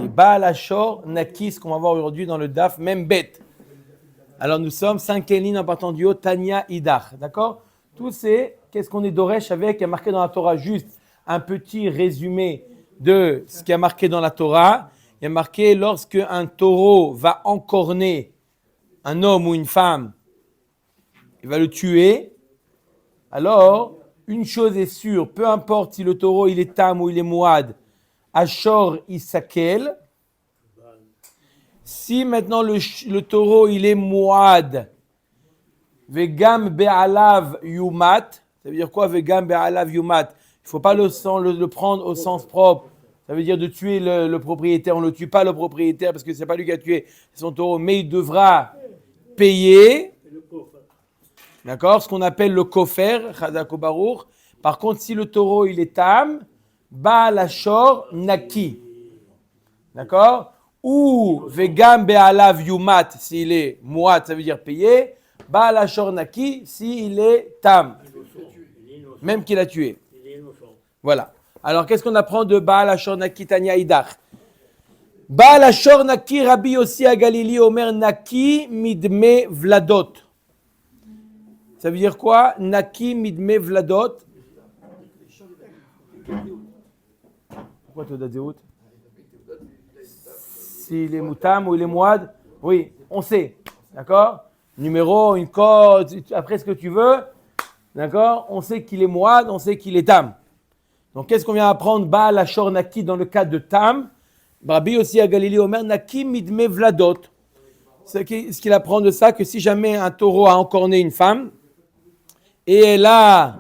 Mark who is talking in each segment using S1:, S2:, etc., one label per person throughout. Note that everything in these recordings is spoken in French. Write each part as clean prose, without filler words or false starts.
S1: Baal Hashor Naki, ce qu'on va voir aujourd'hui dans le Daf, même bête. Alors nous sommes 5 lignes en partant du haut, Tanya Idach, d'accord? Tout c'est, qu'est-ce qu'on est d'Oresh avec, il y a marqué dans la Torah, juste un petit résumé de ce qui a marqué dans la Torah. Il y a marqué, lorsque un taureau va encorner un homme ou une femme, il va le tuer. Alors, une chose est sûre, peu importe si le taureau il est tam ou il est mouad, Ashor Isakel. Si maintenant le taureau il est mouad, Vegam Be'alav Yumat, ça veut dire quoi Vegam Be'alav Yumat? Il ne faut pas le prendre au sens propre. Ça veut dire de tuer le propriétaire. On ne le tue pas le propriétaire parce que ce n'est pas lui qui a tué son taureau, mais il devra payer. D'accord? Ce qu'on appelle le kofer, Chazako Baruch. Par contre, si le taureau il est tam, Baal Hashor Naki. D'accord? Ou Vegam Be'alav Yumat, s'il est Mouat, ça veut dire payer. Baal Hashor Naki, s'il est tam. Même qu'il a tué. Voilà. Alors, qu'est-ce qu'on apprend de Baal Hashor Naki Tanya Idach? Baal Hashor Naki Rabbi Yossi Agalili Omer Naki Midme Vladot. Ça veut dire quoi? Naki Midme Vladot. Pourquoi tu as dit out? S'il est moutam ou il est mouad, oui, on sait. D'accord? Numéro, une code, après ce que tu veux. D'accord? On sait qu'il est mouad, on sait qu'il est tam. Donc, qu'est-ce qu'on vient apprendre? Baal Hashor Naki dans le cas de tam. Rabbi aussi à Galilée Omer Naki Midme Vladot. Ce qu'il apprend de ça, que si jamais un taureau a encorné une femme, et elle a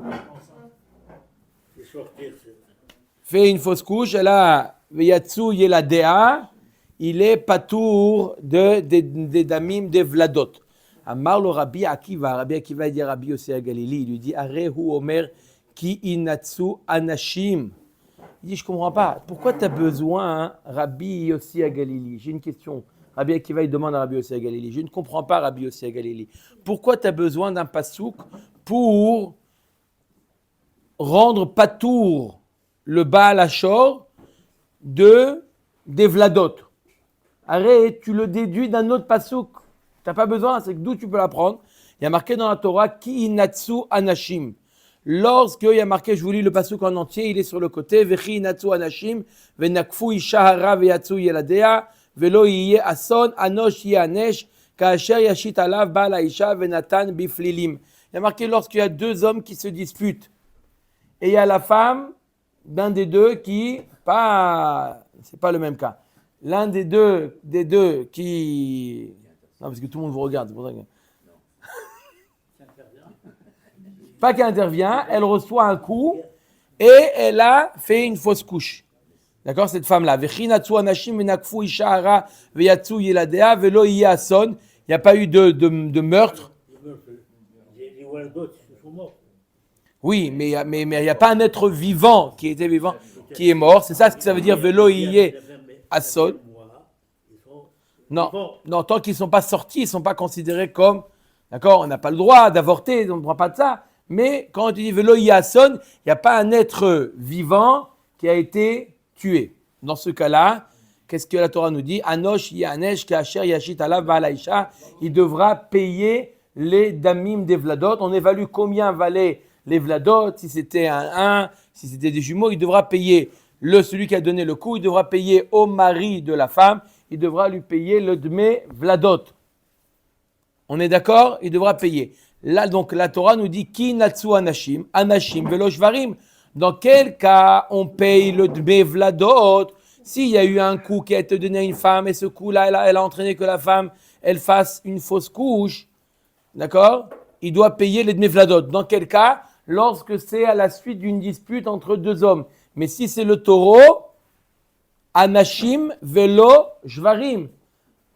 S1: fait une fausse couche, elle a Veyatsu Yeladea, il est patour des damim des Vladot. Amar le Rabbi Akiva dit Rabbi aussi à Galilée, il lui dit Arehu Omer Ki inatsu anashim. Il dit, je ne comprends pas. Pourquoi tu as besoin, Rabbi Yossi à Galilée? J'ai une question. Rabbi Akiva, il demande à Rabbi Yossi à Galilée. Je ne comprends pas, Rabbi Yossi à Galilée. Pourquoi tu as besoin d'un pasouk pour rendre patour le Baal Hashor des Vladot? Arrête, tu le déduis d'un autre pasouk. Tu n'as pas besoin, c'est d'où tu peux l'apprendre. Il y a marqué dans la Torah, Ki inatsu anashim. Lorsqu'il y a marqué, je vous lis le pasuk en entier, il est sur le côté, Vechi natsu anashim, venakfu ishahara veyatsu yeladea, velo yiye ason, anosh yanesh, kaasher yashit alav baal haisha venatan biflilim. Il y a marqué lorsqu'il y a deux hommes qui se disputent, et il y a la femme d'un des deux qui, c'est pas le même cas, l'un des deux qui, non parce que tout le monde vous regarde, c'est pour ça que... Pas qu'elle intervient, elle reçoit un coup et elle a fait une fausse couche. D'accord, cette femme-là. Il n'y a pas eu de meurtre. Oui, mais il n'y a pas un être vivant qui était vivant, qui est mort. C'est ça ce que ça veut dire. Velo iye ason. Non, tant qu'ils ne sont pas sortis, ils ne sont pas considérés comme... D'accord, on n'a pas le droit d'avorter, on ne prend pas de ça. Mais quand tu dis Velo Yason, il n'y a pas un être vivant qui a été tué. Dans ce cas-là, qu'est-ce que la Torah nous dit? Anosh Yanesh Kacher Yashit Alav Baal Haisha, il devra payer les damim des Vladot. On évalue combien valaient les Vladot. Si c'était un 1, si c'était des jumeaux, il devra payer celui qui a donné le coup, il devra payer au mari de la femme, il devra lui payer le dme Vladot. On est d'accord? Il devra payer. Là, donc, la Torah nous dit Ki natsu anashim, anashim velo shvarim. Dans quel cas on paye le dme vladot? S'il y a eu un coup qui a été donné à une femme et ce coup-là, elle a entraîné que la femme, elle fasse une fausse couche, d'accord? Il doit payer les dme vladot. Dans quel cas? Lorsque c'est à la suite d'une dispute entre deux hommes. Mais si c'est le taureau, anashim velo shvarim.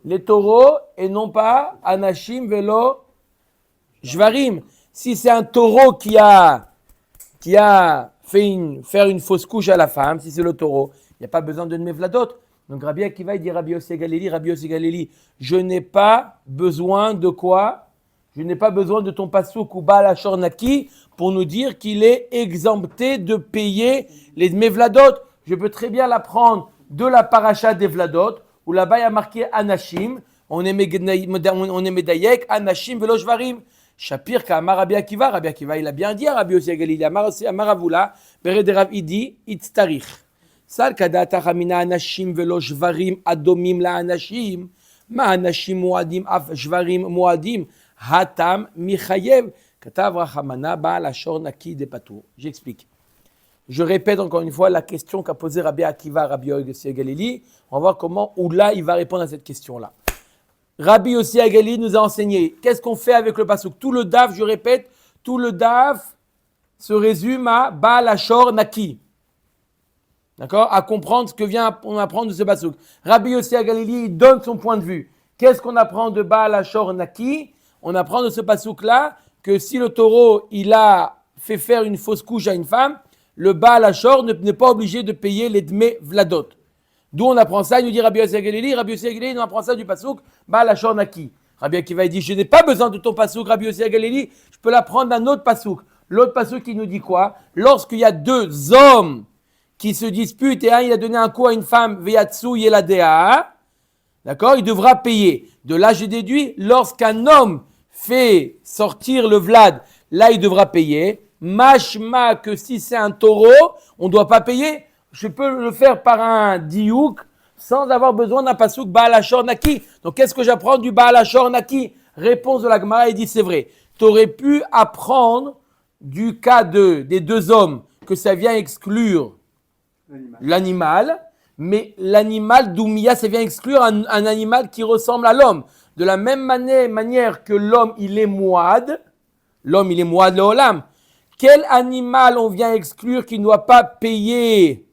S1: Les taureaux et non pas anashim velo Jvarim. Si c'est un taureau qui a faire une fausse couche à la femme, si c'est le taureau, il n'y a pas besoin de Mevladot. Donc Rabbi Akiva dit Rabbi Yossi Galili, je n'ai pas besoin de quoi? Je n'ai pas besoin de ton pasouk ou Baal Hashor Naki pour nous dire qu'il est exempté de payer les Mevladot. Je peux très bien l'apprendre de la paracha des Vladot, où là-bas il y a marqué Anashim, on est Medayek, Anashim velo Shvarim. Shapir Ka'amar Rabbi Akiva il a bien dit à Rabbi Yossi Galili, Amar Avula, Bered Rav Idi, Itztarich. Sal Kadata Hamina Anashim velo Shvarim Adomim la Anashim, Ma Anashim Muadim Af Shvarim Muadim, Hatam Michayev, Katav Rachamana Baal Ashor Naki de Patour. J'explique. Je répète encore une fois la question qu'a posée Rabbi Akiva à Rabbi Yossi Galili. On va voir comment Oula il va répondre à cette question-là. Rabbi Yossi Galili nous a enseigné qu'est-ce qu'on fait avec le pasouk. Tout le daf, je répète, tout le daf se résume à Baal Ashor Naki. D'accord? À comprendre ce que vient on apprendre de ce pasouk. Rabbi Yossi Galili il donne son point de vue. Qu'est-ce qu'on apprend de Baal Ashor Naki? On apprend de ce pasouk-là que si le taureau il a fait faire une fausse couche à une femme, le Baal Ashor n'est pas obligé de payer les dmei vladot. D'où on apprend ça, il nous dit Rabbi Yossi Galili nous apprend ça du pasouk Baal Ashor Naki. Rabbi Akiva il dit je n'ai pas besoin de ton pasouk Rabbi Yossi Galili, je peux l'apprendre d'un autre pasouk. L'autre pasouk il nous dit quoi? Lorsqu'il y a deux hommes qui se disputent et un il a donné un coup à une femme veyatsu yeladea, d'accord, il devra payer. De là j'ai déduit lorsqu'un homme fait sortir le vlad, là il devra payer. Mashma que si c'est un taureau, on ne doit pas payer. Je peux le faire par un diouk sans avoir besoin d'un pasouk Baal Ashor Naki. Donc qu'est-ce que j'apprends du Baal Ashor Naki? Réponse de la Gemara, il dit c'est vrai. Tu aurais pu apprendre du cas des deux hommes que ça vient exclure l'animal, mais l'animal d'Oumia, ça vient exclure un animal qui ressemble à l'homme. De la même manière que l'homme, il est mouad le olam. Quel animal on vient exclure qui ne doit pas payer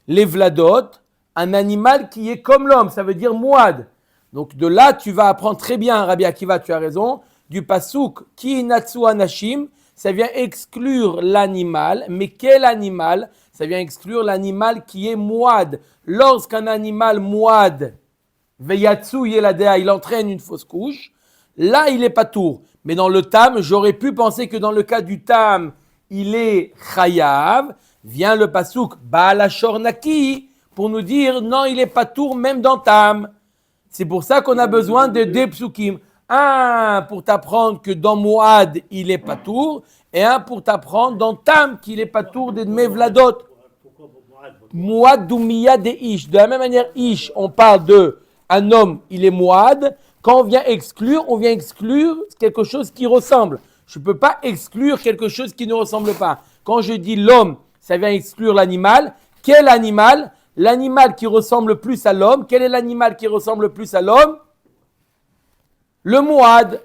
S1: les vladot? Un animal qui est comme l'homme, ça veut dire mouad. Donc de là, tu vas apprendre très bien, Rabbi Akiva, tu as raison, du pasouk ki natsu anashim, ça vient exclure l'animal, mais quel animal? Ça vient exclure l'animal qui est mouad. Lorsqu'un animal mouad, veyatsu yeladea, il entraîne une fausse couche, là il est patour. Mais dans le tam, j'aurais pu penser que dans le cas du tam, il est chayav, vient le pasouk Baal Ashor Naki pour nous dire non, il est patour même dans tam. C'est pour ça qu'on a besoin de deux psukim. Un pour t'apprendre que dans Mouad, il est patour, et un pour t'apprendre dans tam qu'il est patour des mevladot. Mouad d'Oumiya des Ish. De la même manière, Ish, on parle de un homme, il est Mouad. Quand on vient exclure quelque chose qui ressemble. Je ne peux pas exclure quelque chose qui ne ressemble pas. Quand je dis l'homme, ça vient exclure l'animal. Quel animal? L'animal qui ressemble plus à l'homme. Quel est l'animal qui ressemble plus à l'homme? Le mouad.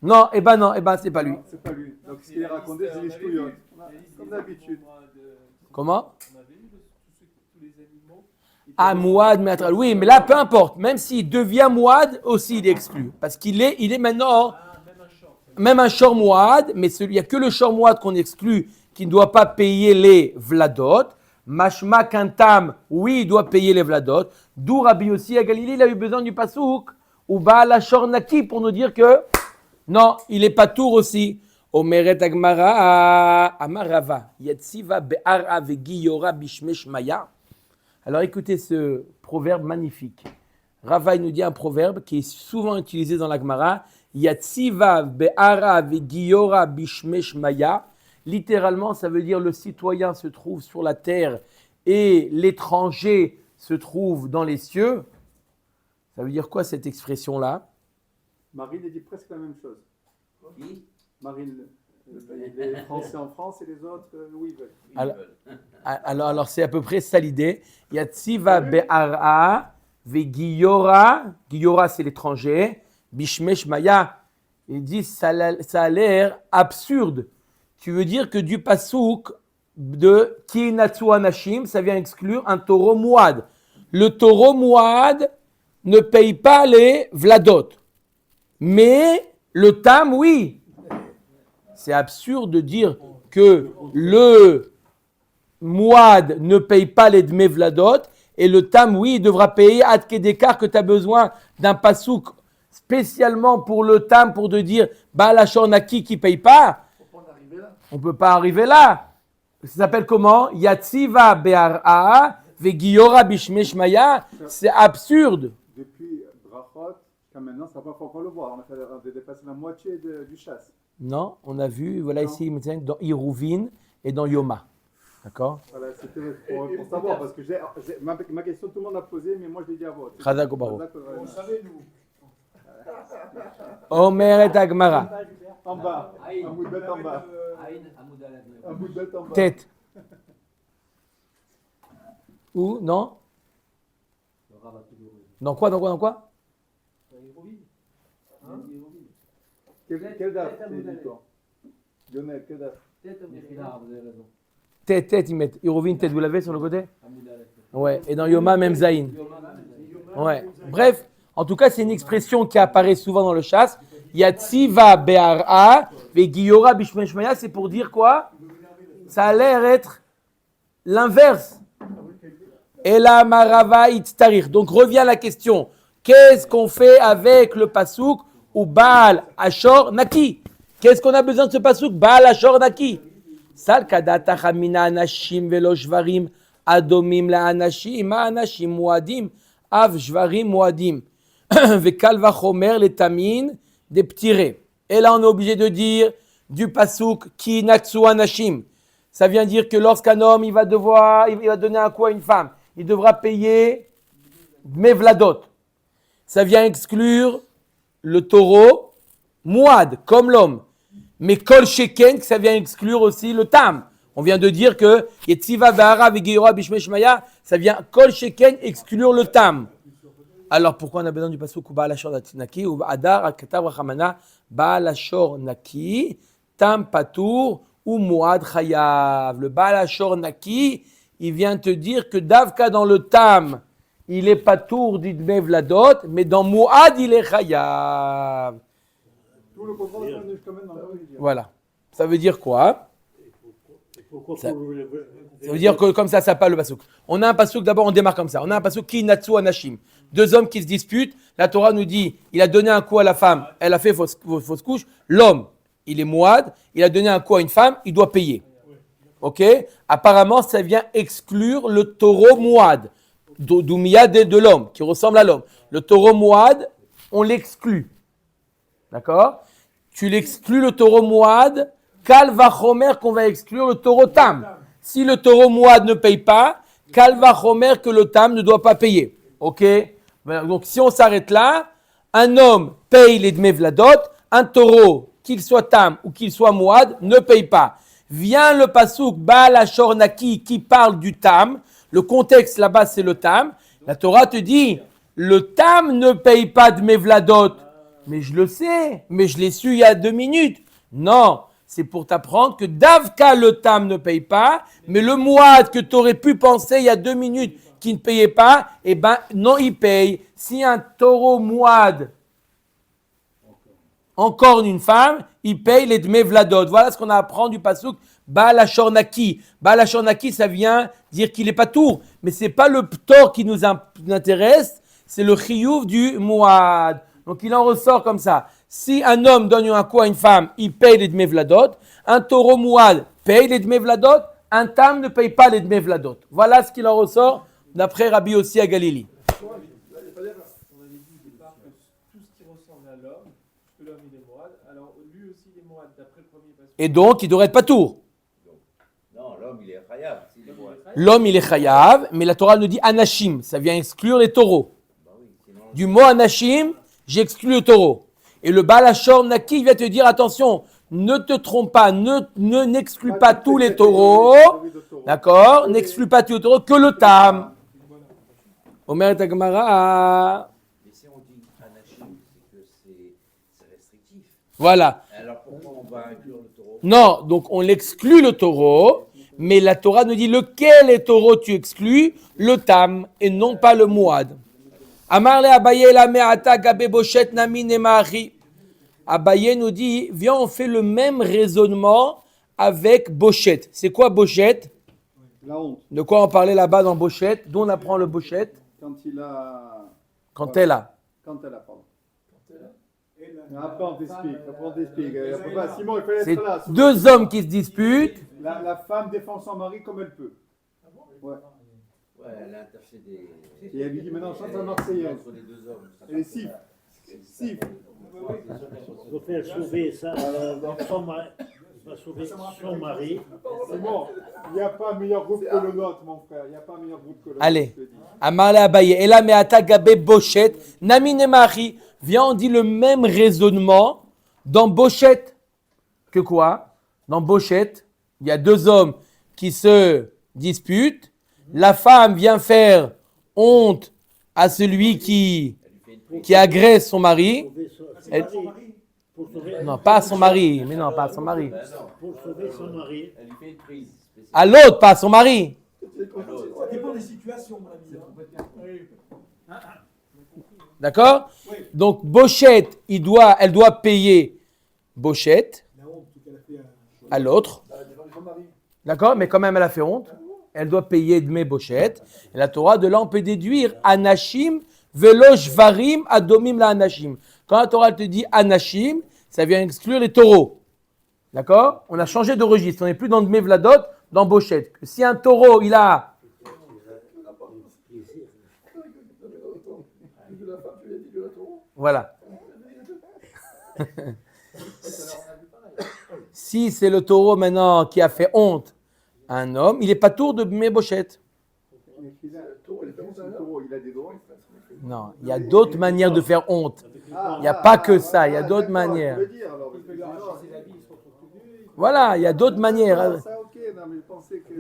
S1: Non, c'est pas lui.
S2: Non, c'est pas lui. Donc ce qu'il a raconté, c'est les ch'touillottes. Comme d'habitude.
S1: Comment? Ah, mouad, mais oui, mais là, peu importe. Même s'il devient mouad, aussi il est exclu. Parce qu'il est maintenant... Même un shor mouad, mais il n'y a que le shor mouad qu'on exclut, qui ne doit pas payer les vladot. Mashma kantam, oui, il doit payer les vladot. D'où Rabbi Yossi à Galilée, il a eu besoin du pasouk, ou Baal Ashor Naki, pour nous dire que, non, il est patour aussi. Omeret Agmara, Amarava, Yatsiva Be'ara Vegiyora Bishmesh Maya. Alors écoutez ce proverbe magnifique. Rava, il nous dit un proverbe qui est souvent utilisé dans la Gemara. Yatsiva be'ara ve'giyora bishmesh maya. Littéralement, ça veut dire le citoyen se trouve sur la terre et l'étranger se trouve dans les cieux. Ça veut dire quoi cette expression-là?
S2: Marine dit presque la même chose. Qui? Marine, les Français en France et les autres où ils veulent.
S1: Alors c'est à peu près ça l'idée. Yatsiva be'ara ve'giyora. Giyora, c'est l'étranger. Bishmesh Maya, il dit ça a l'air absurde. Tu veux dire que du pasouk de Kinatsu Anashim, ça vient exclure un taureau mouad. Le taureau mouad ne paye pas les vladot. Mais le tam, oui. C'est absurde de dire que le mouad ne paye pas les dmei vladot et le tam, oui, il devra payer ad kedekar que tu as besoin d'un pasouk spécialement pour le tam, pour te dire Baal Ashor Naki qui ne paye pas. On ne peut pas arriver là. Ça s'appelle comment? Yatsiva be'ara Vegiora bishmeshmaya, c'est absurde.
S2: Depuis Brachot, jusqu'à maintenant, ça va pas encore le voir. On a dépassé la moitié du chasse.
S1: Non, on a vu, voilà
S2: Non.
S1: ici, dans Iruvin et dans Yoma. D'accord?
S2: Voilà, c'était pour savoir, parce que ma question, tout le monde a posé, mais moi je l'ai dit à voix.
S1: Chazak ou Baruch.
S2: On savait, nous.
S1: Omer et Agmara.
S2: En bas, un bout de bête en bas. Un bout de bête en bas.
S1: Tête. Où? Non? Dans quoi?
S2: Quelle date, dis-toi? Lionel, quelle date?
S1: Tête, ils mettent. Iruvin, tête, vous l'avez sur le côté? Ouais, et dans Yoma, même Zaïn. Ouais. Bref, en tout cas, c'est une expression qui apparaît souvent dans le chasse. Yatziva be'ara ve'giyora bishmeshmaya, c'est pour dire quoi? Ça a l'air être l'inverse. Ela marava itztarich. Donc revient la question. Qu'est-ce qu'on fait avec le pasouk ou Baal Ashor Naki? Qu'est-ce qu'on a besoin de ce pasouk? Baal Ashor Naki. Sal kadata chamina anashim velo shvarim adomim la anashim ma anashim muadim av shvarim muadim vekal vachomer les tamin des ptirés. Et là on est obligé de dire du pasouk ki natsu anashim. Ça vient dire que lorsqu'un homme il va donner un coup à une femme, il devra payer mevladot. Ça vient exclure le taureau muad comme l'homme. Mais kol sheken, ça vient exclure aussi le tam. On vient de dire que yetziva be'ara ve'geyora bishmeshmaya, ça vient kol sheken exclure le tam. Alors pourquoi on a besoin du pasuk ou Baal Ashor Naki ou Adar Akatav Rachamana Baal Ashor Naki Tam Patour ou Muad Chayav. Le Baal Ashor Naki, il vient te dire que Davka dans le tam, il est Patour d'Idme Vladot, mais dans Muad il est Chayav.
S2: Tout le contraire de ce qu'on a jusqu'à maintenant.
S1: Voilà. Ça veut dire quoi? Ça veut dire que comme ça pas le pasouk. On a un pasouk, d'abord on démarre comme ça. On a un pasouk ki natsu anashim. Deux hommes qui se disputent. La Torah nous dit, il a donné un coup à la femme, elle a fait fausse couche. L'homme, il est mouad, il a donné un coup à une femme, il doit payer. Ok? Apparemment, ça vient exclure le taureau mouad, d'oumiyad de l'homme, qui ressemble à l'homme. Le taureau mouad, on l'exclut. D'accord? Tu l'exclus le taureau mouad, Kal vachomer qu'on va exclure le taureau tam. Si le taureau mouad ne paye pas, Kal vachomer que le tam ne doit pas payer. Ok? Donc si on s'arrête là, un homme paye les dmei vladot, un taureau, qu'il soit tam ou qu'il soit mouad, ne paye pas. Vient le pasouk Baal Ashor Naki qui parle du tam. Le contexte là-bas c'est le tam. La Torah te dit, le tam ne paye pas dmei vladot. Mais je le sais, mais je l'ai su il y a 2 minutes. Non, c'est pour t'apprendre que Davka le tam ne paye pas, mais le mouad que tu aurais pu penser il y a 2 minutes qui ne payait pas, eh ben non, il paye. Si un taureau mouad encorne une femme, il paye les dmei vladot. Voilà ce qu'on a à apprendre du pasouk Baal Ashor Naki. Baal Ashor Naki, ça vient dire qu'il n'est pas tour, mais c'est pas le ptor qui nous intéresse, c'est le chiyuv du mouad. Donc il en ressort comme ça. Si un homme donne un coup à une femme, il paye les dmei vladot. Un taureau mouad paye les dmei vladot. Un tam ne paye pas les dmei vladot. Voilà ce qu'il en ressort d'après Rabbi Yossi à Galili.
S3: On avait dit au départ que tout ce qui ressemble à l'homme, que l'homme il est mourad, alors lui aussi il est mourad d'après le premier passage.
S1: Et donc il devrait être pas tour.
S4: Non, l'homme il est chayav.
S1: L'homme il est chayav, mais la Torah nous dit anashim. Ça vient exclure les taureaux.
S4: Bah oui, sinon...
S1: Du mot anashim, j'exclus le taureau. Et le Baal Ashor Naki il vient te dire attention, ne te trompe pas, n'exclus pas tous les taureaux, d'accord? N'exclus pas tous les taureaux, que le tam. Omer et Agmara.
S4: Mais si on dit anachim, c'est que c'est restrictif.
S1: Voilà.
S4: Alors pourquoi on va inclure le taureau?
S1: Non, donc on l'exclut le taureau, mais la Torah nous dit lequel est taureau tu exclus, le tam, et non pas le mouad. Amar le Abaye la me'ata gabe boshet nami nemachi. Abaye nous dit, viens on fait le même raisonnement avec boshet. C'est quoi boshet?
S2: La honte.
S1: De quoi on parlait là-bas dans boshet? D'où on apprend le boshet?
S2: Quand il a.
S1: Quand elle a.
S2: Quand elle a, pardon. Après on t'explique. Simon, il fallait
S1: C'est
S2: être là.
S1: deux hommes qui se disputent.
S2: La femme défend son mari comme elle peut. Ouais.
S4: Ouais, elle a intercédé.
S2: Et elle lui dit maintenant chante la Marseillaise.
S4: Entre les deux hommes.
S2: Et les siffle. Siffle.
S5: Il faut faire sauver ça, son mari. Il va sauver son mari.
S2: C'est bon. Il n'y a pas meilleur groupe que le nôtre, mon frère. Il n'y a pas meilleur groupe que le nôtre.
S1: Allez.
S2: je te dis.
S1: Amar le Abaye. Ela me'ata gabe bochet. Namine machi. Viens, on dit le même raisonnement dans bochet. Que quoi? Dans bochet, il y a deux hommes qui se disputent. La femme vient faire honte à celui qui agresse son mari. Elle- Non, pas à son mari. Mais non, pas à son mari.
S5: Pour sauver son mari.
S4: Elle lui fait une prise spéciale.
S1: À l'autre, pas à son mari.
S6: Ça dépend des situations, mon ami.
S1: D'accord? Donc, Bochette, elle doit payer Bochette
S6: La honte qu'elle a fait
S1: à l'autre. D'accord? Mais quand même, elle a fait honte. Elle doit payer Dmé Bochette. Et la Torah, de là, on peut déduire Anashim, Velo Shvarim, Adomim la Anashim. Quand la Torah te dit Anashim, ça vient exclure les taureaux. D'accord? On a changé de registre. On n'est plus dans Dmé Vladot, dans Bochette. Si un taureau, il a. Voilà. Si c'est le taureau maintenant qui a fait honte à un homme, il n'est pas tour de Dmé Bochette.
S2: Mais il a des droits.
S1: Non, il y a d'autres manières de faire honte. Il n'y a pas que ça, il y a d'autres manières. Voilà, il y a d'autres manières.
S2: Ça, ok, non, mais je pensais que.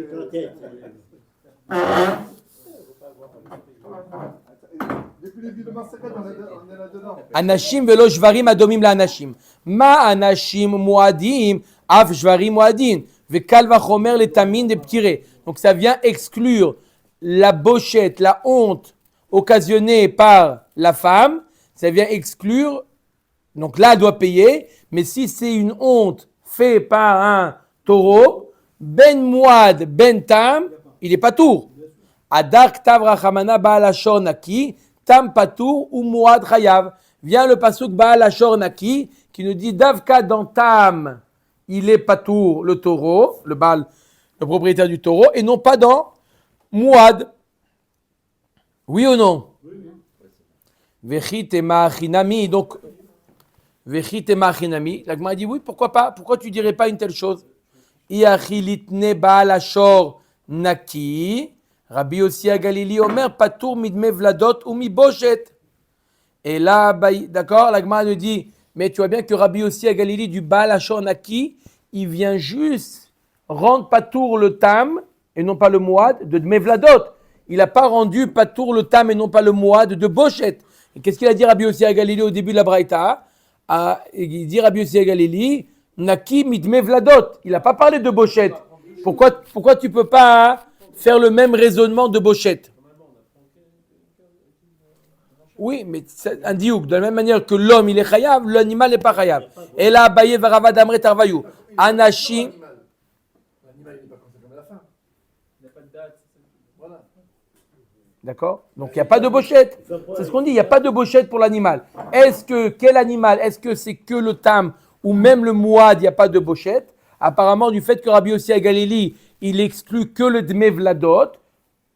S2: Depuis le début de Massacre, on est là-dedans.
S1: Anashim velo shvarim adomim la anashim. Ma anashim muadim, av shvarim muadin. Vekal vachomer le tamin de ptiré. Donc ça vient exclure la bochette, la honte occasionnée par la femme. Ça vient exclure. Donc là, elle doit payer. Mais si c'est une honte faite par un taureau, ben muad, ben tam, il n'est pas tour. Adak tav rachamana ba'alashor naki, tam patour ou muad chayav. Vient le pasuk ba'alashor naki qui nous dit davka dans tam, il est patour le taureau, le propriétaire du taureau, et non pas dans muad. Oui ou non? Vechit et machinami. Donc, vechit et machinami. La Gemara dit oui, pourquoi pas? Pourquoi tu dirais pas une telle chose? Iachilitne ba'alashor naki. Rabbi Yossi Galili Omer patour midme vladot ou mi bochet. Et là, d'accord, la Gemara nous dit, mais tu vois bien que Rabbi Yossi Galili du Baal Hashor Naki, il vient juste rendre patour le tam et non pas le moad de dme vladot. Il n'a pas rendu patour le tam et non pas le moad de bochet. Et qu'est-ce qu'il a dit Rabbi Yossi Galili au début de la Braïta? Il dit Rabbi Yossi Galili, Naki midme vladot. Il n'a pas parlé de bochet. Pourquoi tu peux pas faire le même raisonnement de Bochette? Oui, mais c'est un diouk. De la même manière que l'homme, il est chayav, l'animal n'est pas chayav. Et là, Abaye varavad amre tarvayou. Anashim.
S6: L'animal, il n'est pas considéré comme la fin.
S3: Il n'y a pas de date.
S6: Voilà.
S1: D'accord? Donc, il n'y a pas de Bochette. C'est ce qu'on dit, il n'y a pas de Bochette pour l'animal. Quel animal? Est-ce que c'est que le tam ou même le mouad, il n'y a pas de Bochette? Apparemment, du fait que Rabbi Yossi Galili, il exclut que le dme vladot.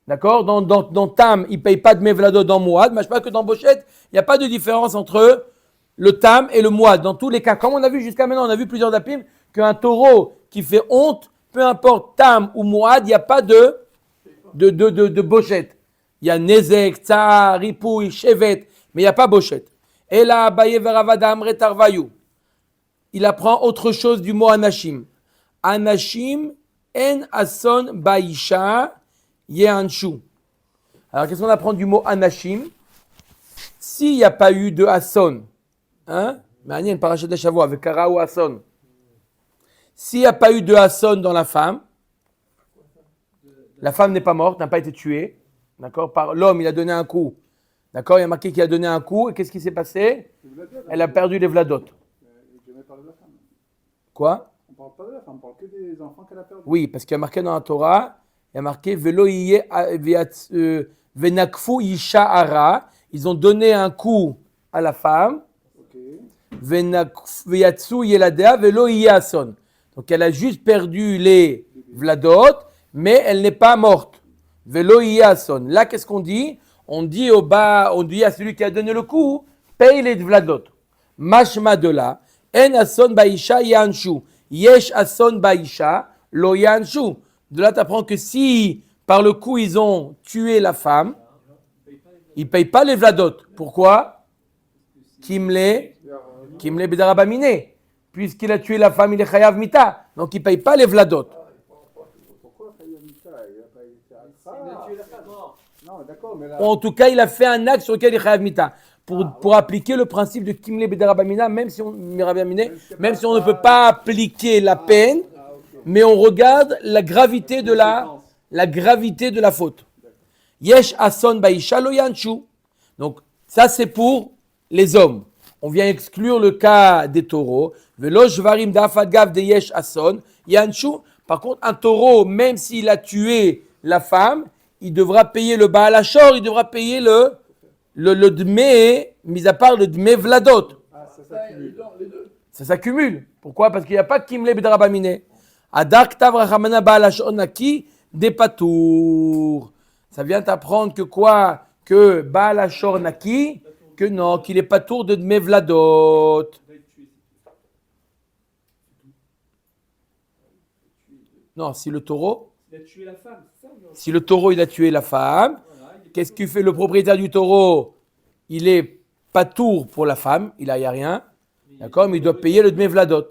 S1: D'accord? Dans tam, il ne paye pas de dme vladot dans mouad. Mais je sais pas que dans Bochette, il n'y a pas de différence entre le tam et le mouad. Dans tous les cas, comme on a vu jusqu'à maintenant, on a vu plusieurs dapim, qu'un taureau qui fait honte, peu importe tam ou mouad, il n'y a pas de Bochette. Il y a nezek, tsar, ripouille, chevet, mais il n'y a pas Bochette. Et là, Abaye veravada amre tarvayou. Il apprend autre chose du mot anashim. Anashim en ason baisha yehanshu. Alors, qu'est-ce qu'on apprend du mot anashim? S'il n'y a pas eu de ason, hein? Mais il y a une parachat de Shavua avec kara ou ason. S'il n'y a pas eu de ason dans la femme n'est pas morte, n'a pas été tuée. D'accord? Par l'homme, il a donné un coup. D'accord? Il y a marqué qu'il a donné un coup. Et qu'est-ce qui s'est passé? Elle a perdu les vladot. Quoi?
S2: On ne parle pas de la femme, on parle que des enfants qu'elle a perdus.
S1: Oui, parce qu'il y a marqué dans la Torah, il y a marqué Velo venakfu isha ara. Ils ont donné un coup à la femme. Veyatsu yeladea velo ason. Donc elle a juste perdu les vladot, mais elle n'est pas morte. Velo Yason. Là, qu'est-ce qu'on dit? On dit au bas, on dit à celui qui a donné le coup, paye les vladot. Mashma de là, en ason baisha yanshu. Yesh ason baisha lo yanshu. De là, tu apprends que si par le coup ils ont tué la femme, ils ne payent pas les vladot. Pourquoi? Kimle bedarabamine. Puisqu'il a tué la femme, il est chayav mita. Donc il ne paye pas les vladot.
S2: Pourquoi Khayamita? Il n'a pas été non, d'accord, mais là.
S1: En tout cas, il a fait un acte sur lequel il est chayav mita. Pour appliquer le principe de kimle bedarabamina, même si on ne peut pas appliquer la peine, mais on regarde la gravité de la faute. Yesh ason baisha lo yanshu. Donc ça c'est pour les hommes. On vient exclure le cas des taureaux. Velo shvarim dafagav de yesh ason yanshu. Par contre, un taureau, même s'il a tué la femme, il devra payer le baal hachor, il devra payer le dmé, mis à part le dmé vladot. Ça s'accumule. Pourquoi? Parce qu'il n'y a pas de kimle bedarabamine. Adak tavrachamana baal hachor naki des patours. Ça vient t'apprendre que quoi? Que baal hachor naki, que non, qu'il est patour de dmé vladot. Non, si le taureau,
S3: Il a tué la femme, c'est ça?
S1: si le taureau il a tué la femme, qu'est-ce qu'il fait le propriétaire du taureau? Il est patour pour la femme, il n'y a rien, d'accord, mais il doit payer le dmé vladot.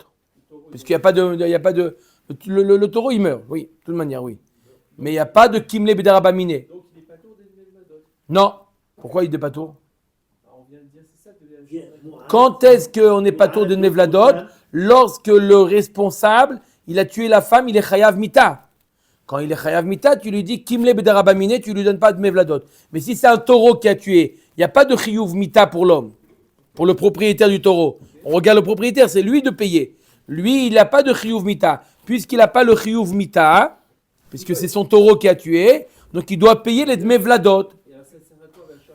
S1: Puisqu'il n'y a pas de, le taureau il meurt, oui, de toute manière, oui. Mais il n'y a pas de kimle bedarabamine.
S3: Donc il est pas tour des Vladot.
S1: Non. Pourquoi il est patour?
S3: On vient de dire, c'est ça, de
S1: Quand est-ce qu'on n'est pas tour de dmé vladot? Lorsque le responsable, il a tué la femme, il est chayav mita. Quand il est chayav mita, tu lui dis kimle bedarabamine, tu lui donnes pas de dmé vladot. Mais si c'est un taureau qui a tué, il n'y a pas de chiyuv mita pour l'homme, pour le propriétaire du taureau. On regarde le propriétaire, c'est lui de payer. Lui, il n'a pas de chiyuv mita. Puisqu'il n'a pas le chiyuv mita, puisque c'est son taureau qui a tué, donc il doit payer les dmé vladot.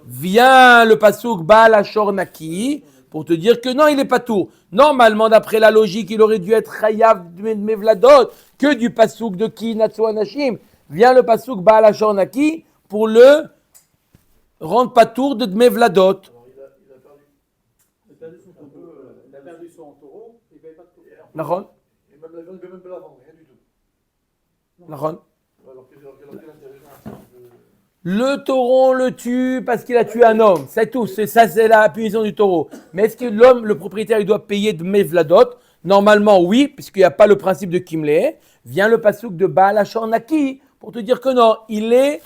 S1: Vient le pasouk baal hachor naki pour te dire que non, il n'est pas tout. Normalement, d'après la logique, il aurait dû être chayav dmé vladot que du pasouk de ki natsu anashim. Vient le pasouk baal hachor naki pour le rendre patour de dmé vladot.
S2: Il a perdu son taureau, il ne paye pas de taureau.
S1: Nahon?
S6: Et même l'avion, il ne peut même pas la vendre, rien du tout.
S1: Nahon?
S6: Alors quel intérêt?
S1: Le taureau, on le tue parce qu'il a tué un homme. C'est tout. C'est la punition du taureau. Mais est-ce que l'homme, le propriétaire, il doit payer de mevladot? Normalement, oui, puisqu'il n'y a pas le principe de kimle. Vient le pasouk de Baal Hachor Naki pour te dire que non, il est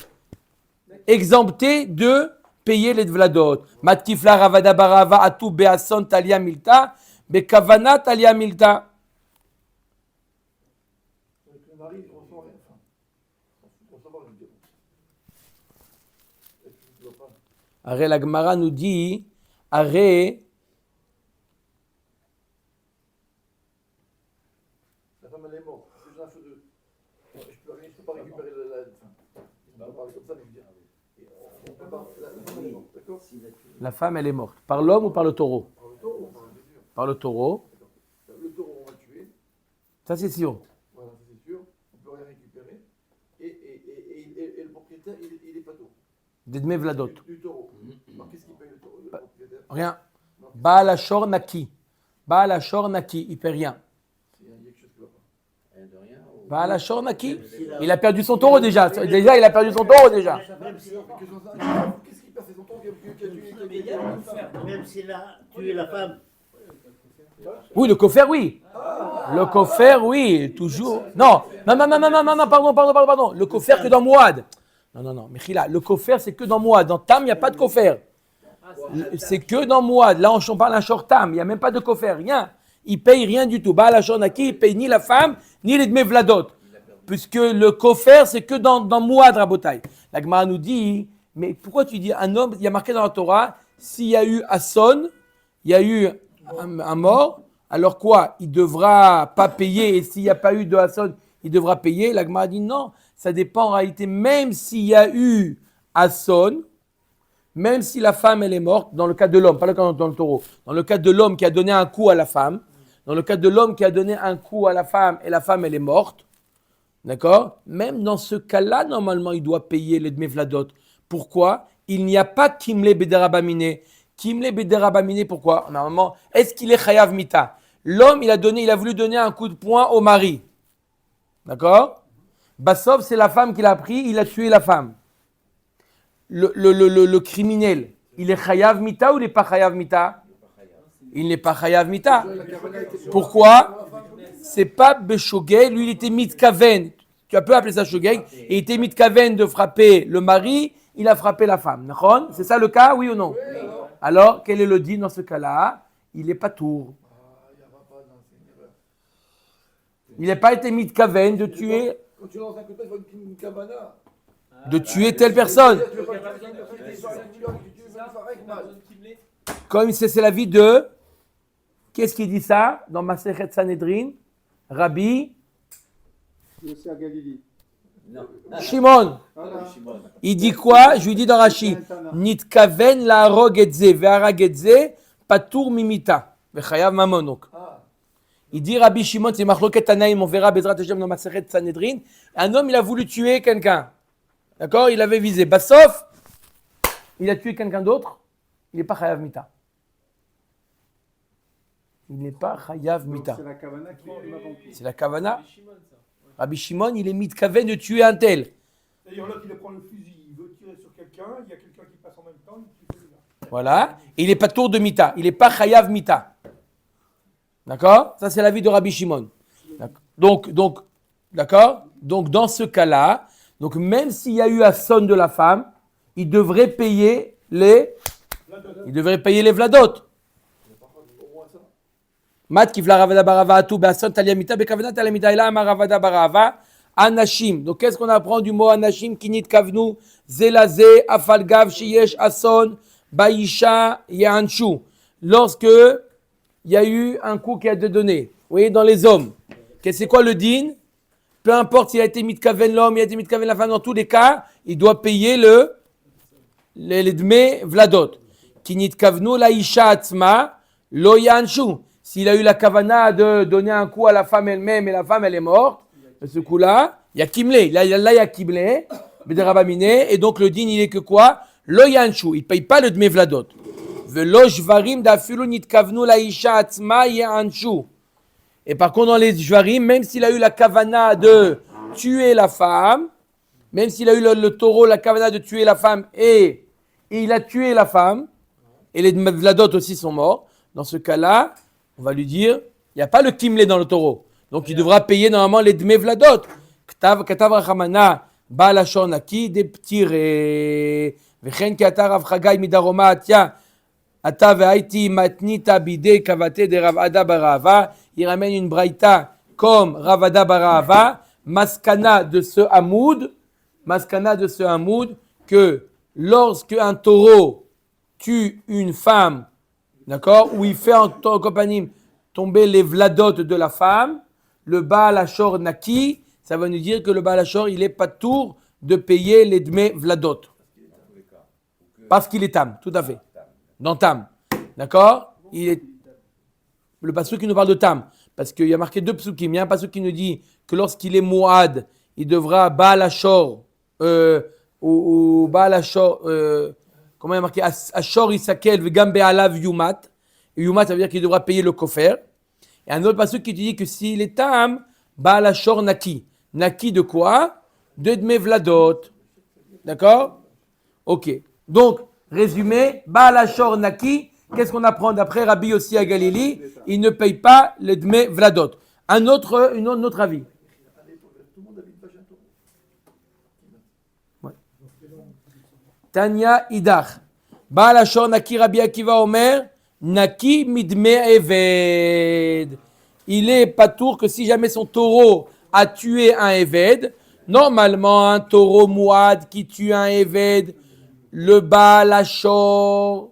S1: exempté de payer les vladot. Matkifla ravada barava atu beason talia milta bekavana talia milta.
S6: Donc le mari ne reçoit rien. Enfin, recevoir, je veux dire. Est-ce que tu ne dois pas?
S1: Arrête, la Gemara nous dit, arrête.
S6: La femme, elle est morte. C'est juste un feu de. Je peux pas récupérer la. Enfin, on va parler comme ça, mais je veux dire. On peut pas. La femme, elle est morte, d'accord?
S1: La femme, elle est morte. Par l'homme ou par le taureau?
S6: Par le taureau, par le sûr.
S1: Par le taureau.
S6: Le taureau, on va le tuer.
S1: Ça, c'est sûr.
S6: Voilà, ça, c'est sûr. On ne peut rien récupérer. Et le propriétaire, il est pas taureau.
S1: Des dmé vladot.
S6: Du taureau. Alors qu'est-ce qu'il paye le taureau? Le propriétaire?
S1: Rien. Baal Hachor Naki. Baal Hachor Naki. Il ne paie rien.
S6: Il y a quelque chose qui ne va pas.
S4: Rien de rien.
S1: Baal Hachor Naki. Il a perdu son taureau déjà. Déjà, il a perdu son taureau déjà.
S6: Qu'est-ce qu'il perd? C'est son taureau qui a tué.
S5: Même s'il a tué la femme.
S1: Oui, le coffre, oui. Le coffre, oui. Toujours. Non, pardon. Le coffre que dans Mouad. Non. Mechila, le coffre, c'est que dans Mouad. Dans Tam, il n'y a pas de coffre. C'est que dans Mouad. Là, on parle d'un short Tam. Il n'y a même pas de coffre. Rien. Il ne paye rien du tout. Baal Hachor Naki, il ne paye ni la femme, ni les dmé vladot. Puisque le coffre, c'est que dans Mouad, Rabotai. La Gemara nous dit, mais pourquoi tu dis un homme, il y a marqué dans la Torah, s'il y a eu Asson, il y a eu un mort, alors quoi? Il ne devra pas payer, et s'il n'y a pas eu de Asson, il devra payer. La Gemara dit non, ça dépend en réalité, même s'il y a eu Asson, même si la femme elle est morte, dans le cas de l'homme, pas dans le taureau, dans le cas de l'homme qui a donné un coup à la femme, dans le cas de l'homme qui a donné un coup à la femme et la femme elle est morte, D'accord? Même dans ce cas-là, normalement, il doit payer les dmevladot. Pourquoi? Il n'y a pas kimle bederabamine. Kimle bederabamine, pourquoi? Normalement, est-ce qu'il est chayav mita? L'homme, il a voulu donner un coup de poing au mari. D'accord? Bassov, c'est la femme qu'il a pris, il a tué la femme. Le criminel, il est chayav mita ou il n'est pas chayav mita? Il n'est pas chayav mita. Pourquoi? C'est pas Beshogeg, lui il était mitkaven. Tu peux appeler ça shogeg. Et il était mitkaven de frapper le mari, il a frappé la femme. C'est ça le cas, oui ou non? Alors, quel est le dit dans ce cas-là? Il n'est pas tour. Il n'a pas été mitkaven de tuer.
S6: Quand tu lances un coup de pied, il faut une cabana.
S1: De tuer telle personne. Comme c'est la vie de. Qu'est-ce qui dit ça dans Masechet Sanhedrin? Rabbi
S2: Yossi à Galilée.
S1: Shimon. Il dit quoi? Je lui dis dans Rashi. Nitkaven la rogedze ve'aragedze patour mimita vechayav mamonok. Il dit Rabbi Shimon, c'est Machloket Tanaïm, on verra Bezrat Hashem dans Masechet Sanhedrin. Un homme, il a voulu tuer quelqu'un. D'accord? Il avait visé. Bassof, il a tué quelqu'un d'autre. Il n'est pas chayav mita. Il n'est pas chayav mita.
S2: C'est la kavana qui est avant tout.
S1: C'est la kavana. Rabbi Shimon, il est mitkaven de tuer un tel.
S7: D'ailleurs, l'autre, il prend le fusil, il veut tirer sur quelqu'un, il y a quelqu'un qui passe en même temps, il tue celui-là.
S1: Voilà. Il n'est pas tour de mita. Il n'est pas chayav mita. D'accord? Ça, c'est l'avis de Rabbi Shimon. Donc, d'accord? Donc, dans ce cas-là, donc même s'il y a eu un son de la femme, il devrait payer les vladot. Mat kifla ravada barava atu be'ason taliamita be'kavana taliamita ila amar ravada barava anashim. Donc, qu'est-ce qu'on apprend du mot anashim? Kinit kavnu zelaze afalgav shiyesh ason baisha yahanshu. Lorsque il y a eu un coup qui a été donné. Vous voyez, dans les hommes. C'est quoi le din? Peu importe s'il a été mitkaven l'homme, il a été mitkaven la femme, dans tous les cas, il doit payer les dme vladot. Ki nitkavnu la isha atzma lo yanshu. S'il a eu la kavana de donner un coup à la femme elle-même et la femme elle est morte, de ce coup-là, il y a kimle. Là, il y a kimle, bederabamine, et donc le din, il est que quoi? Lo yanshu. Il ne paye pas le dme vladot. Et par contre, dans les jvarim, même s'il a eu la kavana de tuer la femme, même s'il a eu le taureau, la kavana de tuer la femme, et il a tué la femme, et les vladot aussi sont morts, dans ce cas-là, on va lui dire, il n'y a pas le kimle dans le taureau. Donc il devra payer normalement les dme vladot. Katav rachamana, baal shornaki, des petits vechen ki atar rav chagai midaroma atia. Ata ve'aiti matnita bide kavate de Rav Ada barava. Il ramène une braïta comme Rav Ada barava, maskana de ce hamoud, que lorsque un taureau tue une femme, d'accord, ou il fait en compagnie tomber les vladot de la femme, le Baal Hashor Naki, ça va nous dire que le Baal Hashor, il est pas tour de payer les dme vladot. Parce qu'il est tam, tout à fait. Dans Tam. D'accord? Il est le pasuk qui nous parle de Tam. Parce qu'il y a marqué deux psukim. Il y a un pasuk qui nous dit que lorsqu'il est Mouad, il devra Baal Hashor, ou Baal Hashor, comment il y a marqué? Hashor Isakel v'gam be'alav Yumat. Et Yumat, ça veut dire qu'il devra payer le kofer. Et un autre pasuk qui dit que s'il est Tam, Baal Hashor Naki. Naki de quoi? De Dme Vladot. D'accord? Ok. Donc, résumé, Baal Hashor Naki, qu'est-ce qu'on apprend d'après Rabbi Yossi à Galilée? Il ne paye pas les dme vladot. Un autre avis. Ouais. Tanya Idach. Baal Hashor Naki, Rabbi Akiva Omer, Naki midme eved. Il est patour que si jamais son taureau a tué un eved, normalement un taureau mouad qui tue un eved, le Baal Hashor,